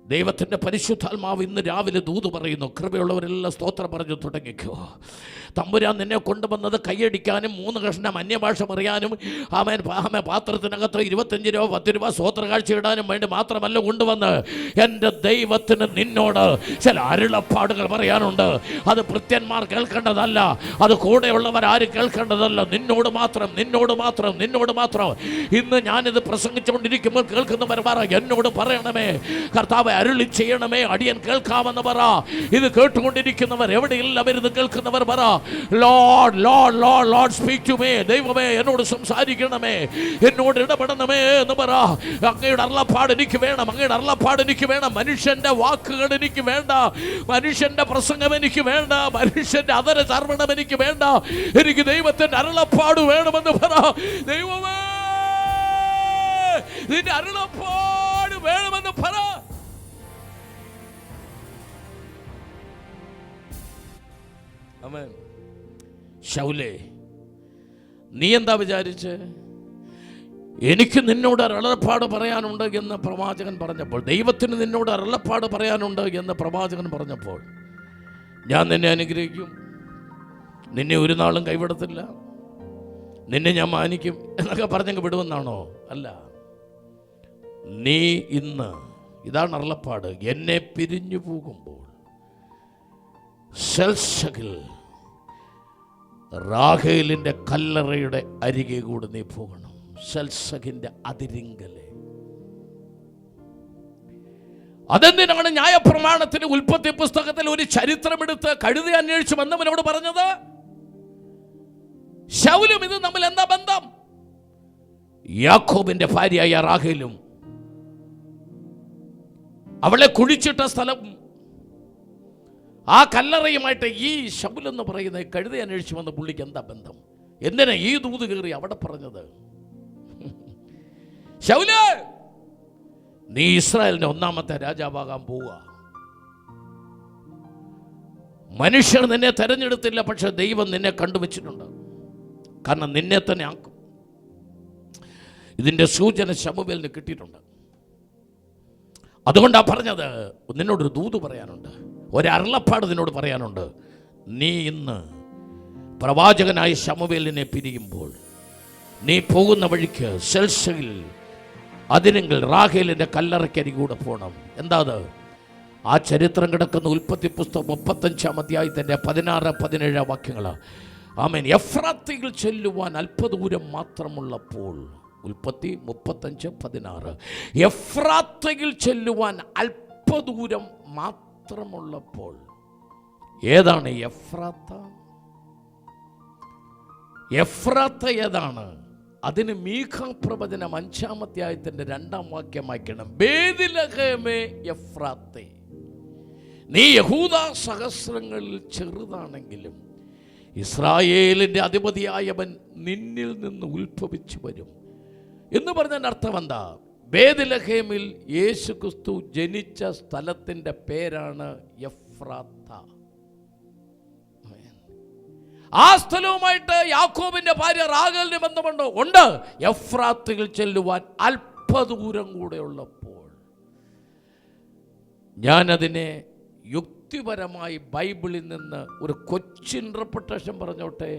Speaker 2: ദൈവത്തിൻ്റെ പരിശുദ്ധാത്മാവ് ഇന്ന് രാവിലെ ദൂത് പറയുന്നു. കൃപയുള്ളവരെല്ലാം സ്തോത്രം പറഞ്ഞു തുടങ്ങിക്കോ. തമ്പുരാൻ നിന്നെ കൊണ്ടുവന്നത് കൈയടിക്കാനും 3 കഷ്ണം അന്യഭാഷ പറയാനും പാത്രത്തിനകത്ത് 25 രൂപ 10 രൂപ സ്വോത്ര കാഴ്ച ഇടാനും വേണ്ടി മാത്രമല്ല കൊണ്ടുവന്ന്. എൻ്റെ ദൈവത്തിന് നിന്നോട് ചില അരുളപ്പാടുകൾ പറയാനുണ്ട്. അത് ഭൃത്യന്മാർ കേൾക്കേണ്ടതല്ല, അത് കൂടെയുള്ളവർ ആരും കേൾക്കേണ്ടതല്ല. നിന്നോട് മാത്രം, നിന്നോട് മാത്രം, നിന്നോട് മാത്രം. ഇന്ന് ഞാനിത് പ്രസംഗിച്ചുകൊണ്ടിരിക്കുമ്പോൾ കേൾക്കുന്നവർ പറ, എന്നോട് പറയണമേ കർത്താവ്, അരുളി ചെയ്യണമേ, അടിയൻ കേൾക്കാമെന്ന് പറ. ഇത് കേട്ടുകൊണ്ടിരിക്കുന്നവർ എവിടെയില്ല അവരിത് കേൾക്കുന്നവർ പറ, lord lord lord lord speak to me. ദൈവമേ എന്നോട് സംസാരിക്കണമേ, എന്നോട് ഇടപെടണമേ എന്ന് പറ. അങ്ങയുടെ അരുളപ്പാട് എനിക്ക് വേണം, അങ്ങയുടെ അരുളപ്പാട് എനിക്ക് വേണം. മനുഷ്യന്റെ വാക്കുകൾ എനിക്ക് വേണ്ട, മനുഷ്യന്റെ പ്രസംഗം എനിക്ക് വേണ്ട, മനുഷ്യന്റെ അതര ചർവണം എനിക്ക് വേണ്ട. എനിക്ക് ദൈവത്തിന്റെ അരുളപ്പാട് വേണമെന്ന് പറ. ദൈവമേ നിന്റെ അരുളപ്പാട് വേണമെന്ന് പറ. ശൗലേ, നീ എന്താ വിചാരിച്ച്? എനിക്ക് നിന്നോട് അരുളപ്പാട് പറയാനുണ്ട് എന്ന് പ്രവാചകൻ പറഞ്ഞപ്പോൾ, ദൈവത്തിന് നിന്നോട് അരുളപ്പാട് പറയാനുണ്ട് എന്ന് പ്രവാചകൻ പറഞ്ഞപ്പോൾ, ഞാൻ നിന്നെ അനുഗ്രഹിക്കും, നിന്നെ ഒരു നാളും കൈവിടത്തില്ല, നിന്നെ ഞാൻ മാനിക്കും എന്നൊക്കെ പറഞ്ഞങ്ങ് വിടുമെന്നാണോ? അല്ല. നീ ഇന്ന്, ഇതാണ് അരുളപ്പാട്, എന്നെ പിരിഞ്ഞു പോകുമ്പോൾ സെൽസകിൽ റാഹേലിൻ്റെ കല്ലറയുടെ അരികെ കൂടെ നീ പോകണം. സെൽസകിൻ്റെ അതിരിങ്കലെ. അതെന്തിനാണ് ന്യായപ്രമാണത്തിന് ഉൽപ്പത്തി പുസ്തകത്തിൽ ഒരു ചരിത്രമെടുത്ത് കഴുതി അന്വേഷിച്ച് വന്നവനോട് പറഞ്ഞത്? ശൗലും ഇത് തമ്മിൽ എന്താ ബന്ധം? യാക്കോബിന്റെ ഭാര്യയായ റാഹേലും അവളെ കുഴിച്ചിട്ട സ്ഥലം, ആ കല്ലറയുമായിട്ട് ഈ ശൗൽ എന്ന് പറയുന്ന കഴുതി അന്വേഷിച്ച് വന്ന പുള്ളിക്ക് എന്താ ബന്ധം? എന്തിനാ ഈ ദൂത് കയറി അവിടെ പറഞ്ഞത്? ശൗല്, നീ ഇസ്രായേലിന്റെ 1ാമത്തെ രാജാവാകാൻ പോവുക. മനുഷ്യർ നിന്നെ തെരഞ്ഞെടുത്തില്ല, പക്ഷെ ദൈവം നിന്നെ കണ്ടുവച്ചിട്ടുണ്ട്. കാരണം നിന്നെ തന്നെ ആക്കും. ഇതിൻ്റെ സൂചന ശമൂവേലിന് കിട്ടിയിട്ടുണ്ട്. അതുകൊണ്ടാണ് പറഞ്ഞത്, നിന്നോടൊരു ദൂത് പറയാനുണ്ട്, ഒരരുളപ്പാട് നിന്നോട് പറയാനുണ്ട്. നീ ഇന്ന് പ്രവാചകനായ ശമൂവേലിനെ പിരിയുമ്പോൾ നീ പോകുന്ന വഴിക്ക് സെൽസയിൽ അതിനെങ്കിൽ റാഹേലിൻ്റെ കല്ലറയ്ക്കരികൂടെ പോകണം. എന്താ അത്? ആ ചരിത്രം കിടക്കുന്ന ഉൽപ്പത്തി പുസ്തകം 35-ാം അധ്യായത്തിൻ്റെ 16-17 വാക്യങ്ങൾ. ആമേൻ. എഫ്രാത്തയിൽ ചെല്ലുവാൻ അല്പദൂരം മാത്രമുള്ളപ്പോൾ, ഉൽപ്പത്തി 35:16, എഫ്രാത്തയിൽ ചെല്ലുവാൻ അല്പദൂരം മാത്രമുള്ളപ്പോൾ. ഏതാണ് എഫ്രാത്ത? എഫ്രാത്ത ഏതാണ്? അതിന് മീഖാ പ്രവചനം 5-ാം അധ്യായത്തിൻ്റെ 2-ാം വാക്യം വായിക്കണം. ബേത്ലഹേമേ എഫ്രാത്തേ, നീ യഹൂദ സഹസ്രങ്ങളിൽ ചെറുതാണെങ്കിലും ഇസ്രായേലിൻ്റെ അധിപതിയായവൻ നിന്നിൽ നിന്ന് ഉത്ഭവിച്ചു വരും എന്ന് പറഞ്ഞതിൻ്റെ അർത്ഥം എന്താ? ബേത്ലഹേമിൽ യേശു ക്രിസ്തു ജനിച്ച സ്ഥലത്തിൻ്റെ പേരാണ് എഫ്രാത്ത. ആ സ്ഥലവുമായിട്ട് യാക്കോബിന്റെ ഭാര്യ റാഹേലിന് ബന്ധമുണ്ടോ? ഉണ്ട്. എഫ്രാത്തയിൽ ചെല്ലുവാൻ അല്പദൂരം കൂടെ ഉള്ളപ്പോൾ. ഞാനതിനെ യുക്തിപരമായി ബൈബിളിൽ നിന്ന് ഒരു കൊച്ചു ഇന്റർപ്രിട്ടേഷൻ പറഞ്ഞോട്ടെ.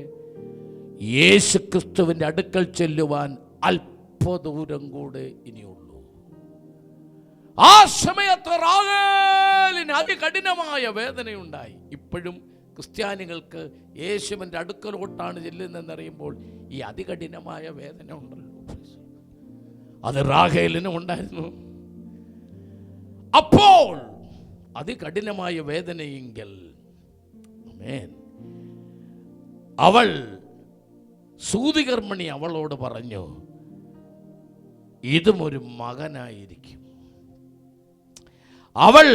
Speaker 2: യേശു ക്രിസ്തുവിൻ്റെ അടുക്കൽ ചെല്ലുവാൻ അല്പദൂരം കൂടെ ഇനിയുള്ളൂ. ആ സമയത്ത് റാഹേലിന് അതികഠിനമായ വേദനയുണ്ടായി. ഇപ്പോഴും ക്രിസ്ത്യാനികൾക്ക് യേശുവിൻ്റെ അടുക്കലോട്ടാണ് ചെല്ലുന്നതെന്നറിയുമ്പോൾ ഈ അതികഠിനമായ വേദന ഉണ്ടല്ലോ. അത് റാഹേലിനും ഉണ്ടായിരുന്നു. അപ്പോൾ അതികഠിനമായ വേദനയെങ്കിൽ അവൾ സൂതികർമ്മിണി അവളോട് പറഞ്ഞു, ഇതും ഒരു മകനായിരിക്കും. അവൾ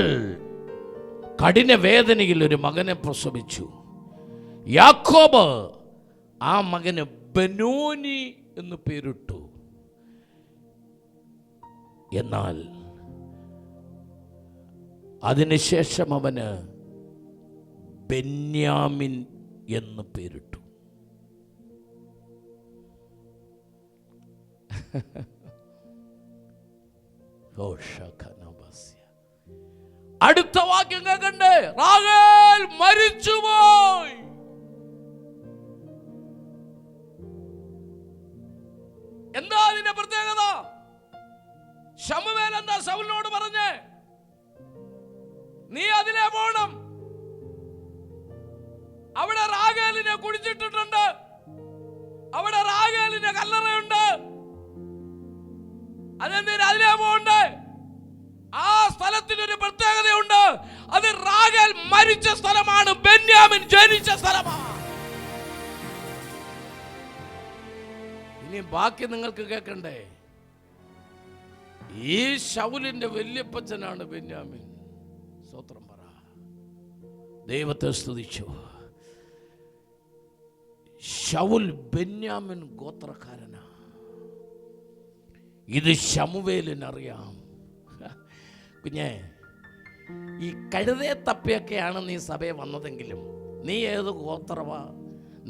Speaker 2: കഠിന വേദനയിൽ ഒരു മകനെ പ്രസവിച്ചു. യാക്കോബ് ആ മകന് ബെനോനി എന്ന് പേരിട്ടു. എന്നാൽ അതിനുശേഷം അവന് ബെന്യാമിൻ എന്ന് പേരിട്ടു. അടുത്ത വാക്യം കേൾക്കണ്ടേ? റാഹേൽ മരിച്ചുപോയി. എന്താ അതിന്റെ പ്രത്യേകത? ശമൂവേൽ എന്താ ശൗലിനോട് പറഞ്ഞേ? നീ അതിലെ പോണം, അവിടെ റാഹേലിനെ കുഴിച്ചിട്ടിട്ടുണ്ട്, അവിടെ റാഹേലിന്റെ കല്ലറയുണ്ട്. അതെന്തിനാ അതിലെ പോകണ്ടേ? ആ സ്ഥലത്തിനൊരു പ്രത്യേകതയുണ്ട്. അത് റാഹേൽ മരിച്ച സ്ഥലമാണ്, ബെന്യാമിൻ ജനിച്ച സ്ഥലമാണ്. ഇനി ബാക്കി നിങ്ങൾക്ക് കേൾക്കണ്ടേ? ഈ ശൗലിന്റെ വല്യപ്പച്ചനാണ് ബെന്യാമിൻ. സ്തോത്രം പറ. ദൈവത്തെ സ്തുതിച്ചു. ശൗൽ ബെന്യാമിൻ ഗോത്രക്കാരനാ. ഇത് ശമൂവേലിനറിയാം. കുഞ്ഞേ, ഈ കഴുതയെ തപ്പിയൊക്കെയാണ് നീ സഭയെ വന്നതെങ്കിലും നീ ഏത് ഗോത്രവാ,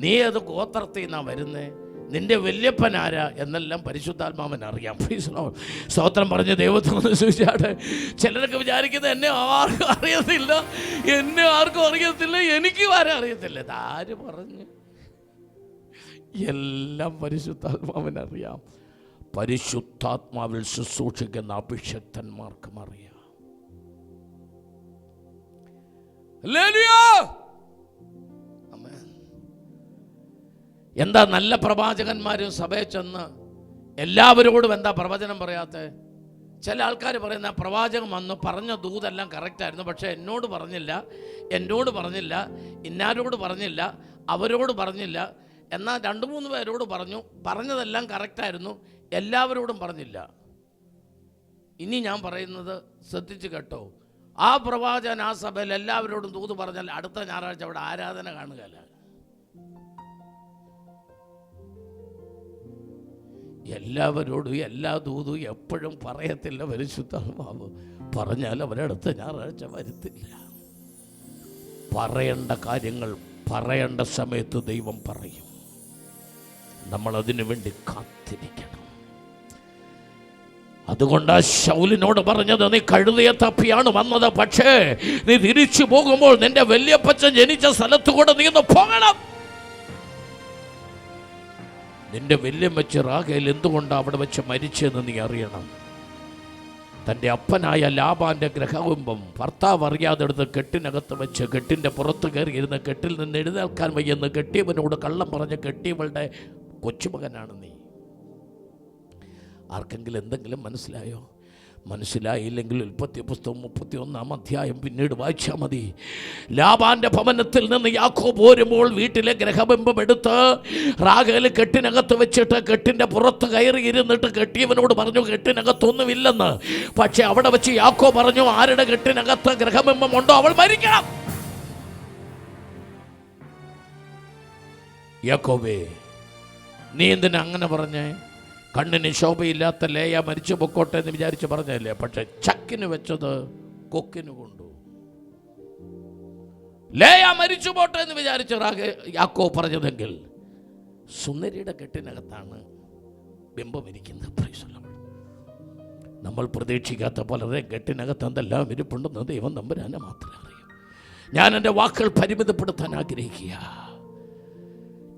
Speaker 2: നീ ഏത് ഗോത്രത്തിൽ നിന്നാ വരുന്നേ, നിന്റെ വല്യപ്പനാരാ എന്നെല്ലാം പരിശുദ്ധാത്മാവൻ അറിയാം. സ്തോത്രം പറഞ്ഞ് ദൈവത്തെ സൂചിച്ചാട്. ചിലരൊക്കെ വിചാരിക്കുന്നത് എന്നെ ആർക്കും അറിയത്തില്ല, എന്നെ ആർക്കും അറിയത്തില്ല, എനിക്കും ആരും അറിയത്തില്ല. ഇതാര് പറഞ്ഞ്? എല്ലാം പരിശുദ്ധാത്മാവൻ അറിയാം. പരിശുദ്ധാത്മാവിൽ ശുശ്രൂഷിക്കുന്ന അഭിഷക്തന്മാർക്കും അറിയാം. എന്താ നല്ല പ്രവാചകന്മാരും സഭയിൽ ചെന്ന് എല്ലാവരോടും എന്താ പ്രവചനം പറയാത്ത? ചില ആൾക്കാർ പറയുന്ന പ്രവാചകൻ വന്ന് പറഞ്ഞ ദൂതെല്ലാം കറക്റ്റായിരുന്നു, പക്ഷെ എന്നോട് പറഞ്ഞില്ല, ഇന്നാരോട് പറഞ്ഞില്ല, അവരോട് പറഞ്ഞില്ല, എന്നാൽ 2-3 പേരോട് പറഞ്ഞതെല്ലാം കറക്റ്റായിരുന്നു, എല്ലാവരോടും പറഞ്ഞില്ല. ഇനി ഞാൻ പറയുന്നത് ശ്രദ്ധിച്ച് കേട്ടോ. ആ പ്രവാചകൻ ആ സഭയിൽ എല്ലാവരോടും ദൂത് പറഞ്ഞാൽ അടുത്ത ഞായറാഴ്ച അവിടെ ആരാധന കാണുകയല്ല. എല്ലാവരോടും എല്ലാ ദൂതും എപ്പോഴും പറയത്തില്ല പരിശുദ്ധാത്മാവ്. പറഞ്ഞാൽ അവരടുത്ത ഞായറാഴ്ച വരുത്തില്ല. പറയേണ്ട കാര്യങ്ങൾ പറയേണ്ട സമയത്ത് ദൈവം പറയും. നമ്മൾ അതിനു വേണ്ടി കാത്തിരിക്കണം. അതുകൊണ്ടാ ശൗലിനോട് പറഞ്ഞത്, നീ കഴുതയെ തപ്പിയാണ് വന്നത്, പക്ഷേ നീ തിരിച്ചു പോകുമ്പോൾ നിന്റെ വല്യപ്പച്ചൻ ജനിച്ച സ്ഥലത്തുകൂടെ നീ ഒന്ന് പോകണം. നിന്റെ വല്യമ്മച്ച് റാഹേൽ എന്തുകൊണ്ടാണ് അവിടെ വെച്ച് മരിച്ചെന്ന് നീ അറിയണം. തൻ്റെ അപ്പനായ ലാബാന്റെ ഗ്രഹകുംഭം ഭർത്താവ് അറിയാതെടുത്ത് കെട്ടിനകത്ത് വെച്ച് കെട്ടിൻ്റെ പുറത്ത് കയറിയിരുന്ന് കെട്ടിൽ നിന്ന് എഴുന്നേൽക്കാൻ വയ്യെന്ന് കെട്ടിയവനോട് കള്ളം പറഞ്ഞ് കെട്ടിയവളുടെ കൊച്ചുമകനാണ് നീ. ആർക്കെങ്കിലും എന്തെങ്കിലും മനസ്സിലായോ? മനസ്സിലായില്ലെങ്കിൽ ഉൽപ്പത്തി പുസ്തകം 31-ാം അധ്യായം പിന്നീട് വായിച്ചാൽ മതി. ലാബാന്റെ ഭവനത്തിൽ നിന്ന് യാക്കോബ് പോരുമ്പോൾ വീട്ടിലെ ഗ്രഹബിംബം എടുത്ത് റാഹേൽ കെട്ടിനകത്ത് വെച്ചിട്ട് കെട്ടിൻ്റെ പുറത്ത് കയറി ഇരുന്നിട്ട് കെട്ടിയവനോട് പറഞ്ഞു കെട്ടിനകത്തൊന്നുമില്ലെന്ന്. പക്ഷെ അവിടെ വെച്ച് യാക്കോബ് പറഞ്ഞു, ആരുടെ കെട്ടിനകത്ത് ഗ്രഹബിംബം ഉണ്ടോ അവൾ മരിക്കണം. യാക്കോബേ, നീ എന്തിനാ അങ്ങനെ പറഞ്ഞേ? കണ്ണിന് ശോഭയില്ലാത്ത ലേയ മരിച്ചു പൊക്കോട്ടെ എന്ന് വിചാരിച്ച് പറഞ്ഞല്ലേ. പക്ഷെ ചക്കിന് വെച്ചത് കൊക്കിന് കൊണ്ടു. ലേയ മരിച്ചു പോട്ടെ എന്ന് വിചാരിച്ച് യാക്കോബ് പറഞ്ഞതെങ്കിൽ സുന്ദരിയുടെ കെട്ടിനകത്താണ് ബിംബം ഇരിക്കുന്നത്. നമ്മൾ പ്രതീക്ഷിക്കാത്ത പലരെ കെട്ടിനകത്ത് എന്തെല്ലാം ഇരിപ്പുണ്ടെന്ന് ദൈവം തമ്പുരാനെ മാത്രമേ അറിയൂ. ഞാൻ എൻ്റെ വാക്കുകൾ പരിമിതപ്പെടുത്താൻ ആഗ്രഹിക്കുക.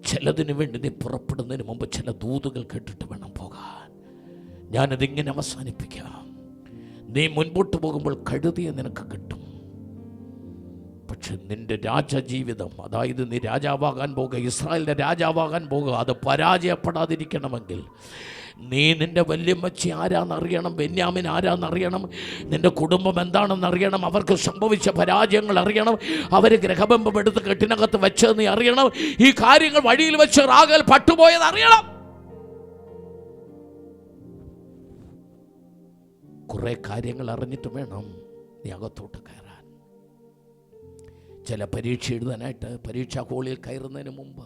Speaker 2: ചിലതിനു വേണ്ടി നീ പുറപ്പെടുന്നതിന് മുമ്പ് ചില ദൂതുകൾ കേട്ടിട്ട് വേണം പോകാൻ. ഞാനതിങ്ങനെ അവസാനിപ്പിക്കാം. നീ മുൻപോട്ട് പോകുമ്പോൾ കഴുതിയെ നിനക്ക് കിട്ടും. പക്ഷെ നിന്റെ രാജജീവിതം, അതായത് നീ രാജാവാകാൻ പോകുക, ഇസ്രായേലിൻ്റെ രാജാവാകാൻ പോകുക, അത് പരാജയപ്പെടാതിരിക്കണമെങ്കിൽ നീ നിൻ്റെ വല്യമ്മച്ചി ആരാന്നറിയണം, ബെന്യാമിൻ ആരാന്നറിയണം, നിൻ്റെ കുടുംബം എന്താണെന്നറിയണം, അവർക്ക് സംഭവിച്ച പരാജയങ്ങൾ അറിയണം, അവർ ഗ്രഹബിംബം എടുത്ത് കെട്ടിനകത്ത് വെച്ചത് നീ അറിയണം, ഈ കാര്യങ്ങൾ വഴിയിൽ വെച്ച് റാഹേൽ പട്ടുപോയത് അറിയണം. കുറെ കാര്യങ്ങൾ അറിഞ്ഞിട്ട് വേണം നീ അകത്തോട്ട് കയറാൻ. ചില പരീക്ഷ എഴുതാനായിട്ട് പരീക്ഷാ ഹോളിൽ കയറുന്നതിന് മുമ്പ്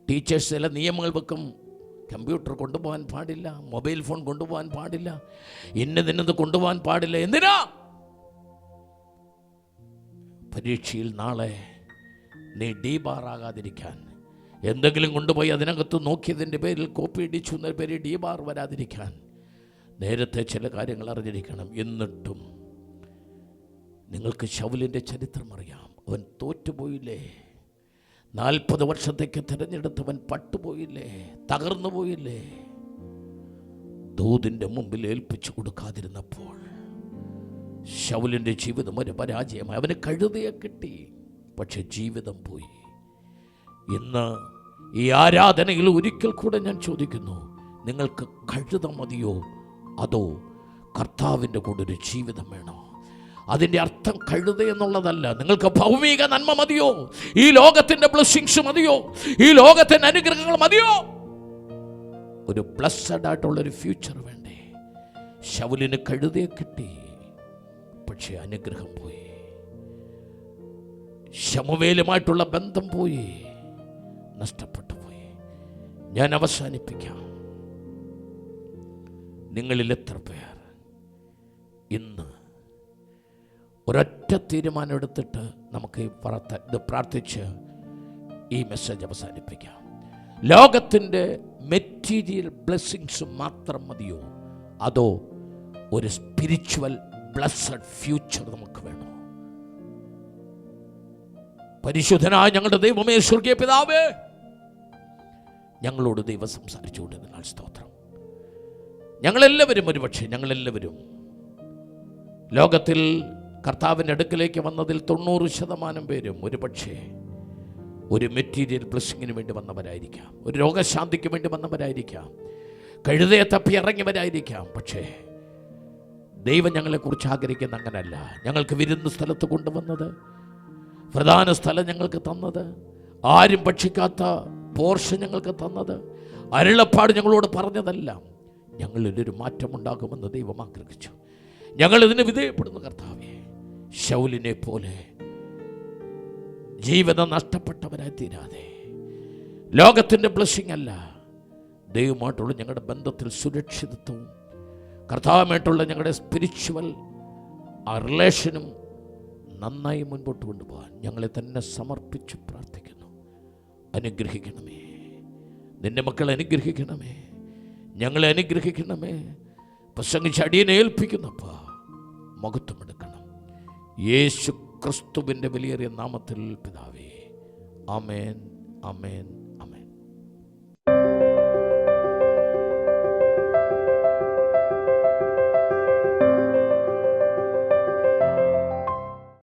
Speaker 2: ടീച്ചേഴ്സ് ചില നിയമങ്ങൾ വെക്കും. കമ്പ്യൂട്ടർ കൊണ്ടുപോകാൻ പാടില്ല, മൊബൈൽ ഫോൺ കൊണ്ടുപോകാൻ പാടില്ല, ഇന്നത് കൊണ്ടുപോകാൻ പാടില്ല. എന്തിനാ? പരീക്ഷയിൽ നാളെ നീ ഡീബാറാകാതിരിക്കാൻ, എന്തെങ്കിലും കൊണ്ടുപോയി അതിനകത്ത് നോക്കിയതിൻ്റെ പേരിൽ കോപ്പി അടിച്ചു എന്ന പേരിൽ ഡീബാർ വരാതിരിക്കാൻ നേരത്തെ ചില കാര്യങ്ങൾ അറിഞ്ഞിരിക്കണം. എന്നിട്ടും നിങ്ങൾക്ക് ശൗലിൻ്റെ ചരിത്രം അറിയാം. അവൻ തോറ്റുപോയില്ലേ? 40 വർഷത്തേക്ക് തിരഞ്ഞെടുത്തവൻ പട്ടുപോയില്ലേ? തകർന്നു പോയില്ലേ? ദൂതിൻ്റെ മുമ്പിൽ ഏൽപ്പിച്ചു കൊടുക്കാതിരുന്നപ്പോൾ ശൗലിൻ്റെ ജീവിതം ഒരു പരാജയമായി. അവന് കഴുതയെ കിട്ടി, പക്ഷെ ജീവിതം പോയി. ഇന്ന് ഈ ആരാധനയിൽ ഒരിക്കൽ കൂടെ ഞാൻ ചോദിക്കുന്നു, നിങ്ങൾക്ക് കഴുത മതിയോ അതോ കർത്താവിൻ്റെ കൂടെ ഒരു ജീവിതം വേണോ? അതിൻ്റെ അർത്ഥം കഴുത എന്നുള്ളതല്ല. നിങ്ങൾക്ക് ഭൗമിക നന്മ മതിയോ? ഈ ലോകത്തിൻ്റെ ബ്ലെസ്സിങ്സ് മതിയോ? ഈ ലോകത്തിൻ്റെ അനുഗ്രഹങ്ങൾ മതിയോ? ഒരു ബ്ലസ്സഡ് ആയിട്ടുള്ളൊരു ഫ്യൂച്ചർ വേണ്ടേ? ശൗലിന് കഴുതയെ കിട്ടി, പക്ഷെ അനുഗ്രഹം പോയി. ശമൂവേലുമായിട്ടുള്ള ബന്ധം പോയി, നഷ്ടപ്പെട്ടു പോയി. ഞാൻ അവസാനിപ്പിക്കാം. നിങ്ങളിൽ എത്ര പേർ ഇന്ന് ഒരൊറ്റ തീരുമാനം എടുത്തിട്ട് നമുക്ക് ഇത് പ്രാർത്ഥിച്ച് ഈ മെസ്സേജ് അവസാനിപ്പിക്കാം? ലോകത്തിൻ്റെ മെറ്റീരിയൽ ബ്ലെസ്സിങ്സ് മാത്രം മതിയോ അതോ ഒരു സ്പിരിച്വൽ ബ്ലെസ്സഡ് ഫ്യൂച്ചർ നമുക്ക് വേണോ? പരിശുദ്ധനായ ഞങ്ങളുടെ ദൈവമേ, സ്വർഗീയ പിതാവേ, ഞങ്ങളോട് ദൈവം സംസാരിച്ചുകൊണ്ടിരുന്നാൽ സ്തോത്രം. ഞങ്ങളെല്ലാവരും ലോകത്തിൽ കർത്താവിൻ്റെ അടുക്കലേക്ക് വന്നതിൽ 90% പേരും ഒരുപക്ഷെ ഒരു മെറ്റീരിയൽ ബ്ലെസ്സിങ്ങിന് വേണ്ടി വന്നവരായിരിക്കാം, ഒരു രോഗശാന്തിക്ക് വേണ്ടി വന്നവരായിരിക്കാം, കഴുതയെ തപ്പി ഇറങ്ങിയവരായിരിക്കാം. പക്ഷേ ദൈവം ഞങ്ങളെക്കുറിച്ച് ആഗ്രഹിക്കുന്ന അങ്ങനല്ല. ഞങ്ങൾക്ക് വിരുന്ന് സ്ഥലത്ത് കൊണ്ടുവന്നത്, പ്രധാന സ്ഥലം ഞങ്ങൾക്ക് തന്നത്, ആരും ഭക്ഷിക്കാത്ത പോർഷൻ ഞങ്ങൾക്ക് തന്നത്, അരുളപ്പാട് ഞങ്ങളോട് പറഞ്ഞതെല്ലാം ഞങ്ങളിലൊരു മാറ്റമുണ്ടാകുമെന്ന് ദൈവം ആഗ്രഹിച്ചു. ഞങ്ങൾ ഇതിന് വിധേയപ്പെടുന്നു കർത്താവേ. ശൗലിനെ പോലെ ജീവിതം നഷ്ടപ്പെട്ടവരായി തീരാതെ, ലോകത്തിൻ്റെ ബ്ലെസ്സിങ് അല്ല, ദൈവമായിട്ടുള്ള ഞങ്ങളുടെ ബന്ധത്തിൽ സുരക്ഷിതത്വവും കർത്താവുമായിട്ടുള്ള ഞങ്ങളുടെ സ്പിരിച്വൽ ആ റിലേഷനും നന്നായി മുൻപോട്ട് കൊണ്ടുപോകാൻ ഞങ്ങളെ തന്നെ സമർപ്പിച്ച് പ്രാർത്ഥിക്കുന്നു. അനുഗ്രഹിക്കണമേ, നിന്റെ മക്കളെ അനുഗ്രഹിക്കണമേ, ഞങ്ങളെ അനുഗ്രഹിക്കണമേ. പ്രസംഗിച്ച് അടിയനെ ഏൽപ്പിക്കുന്നപ്പാ മഹത്വമെടുക്കണം. യേശു ക്രിസ്തുവിൻ്റെ വലിയേറിയ നാമത്തിൽ പിതാവേ, ആമേൻ, ആമേൻ.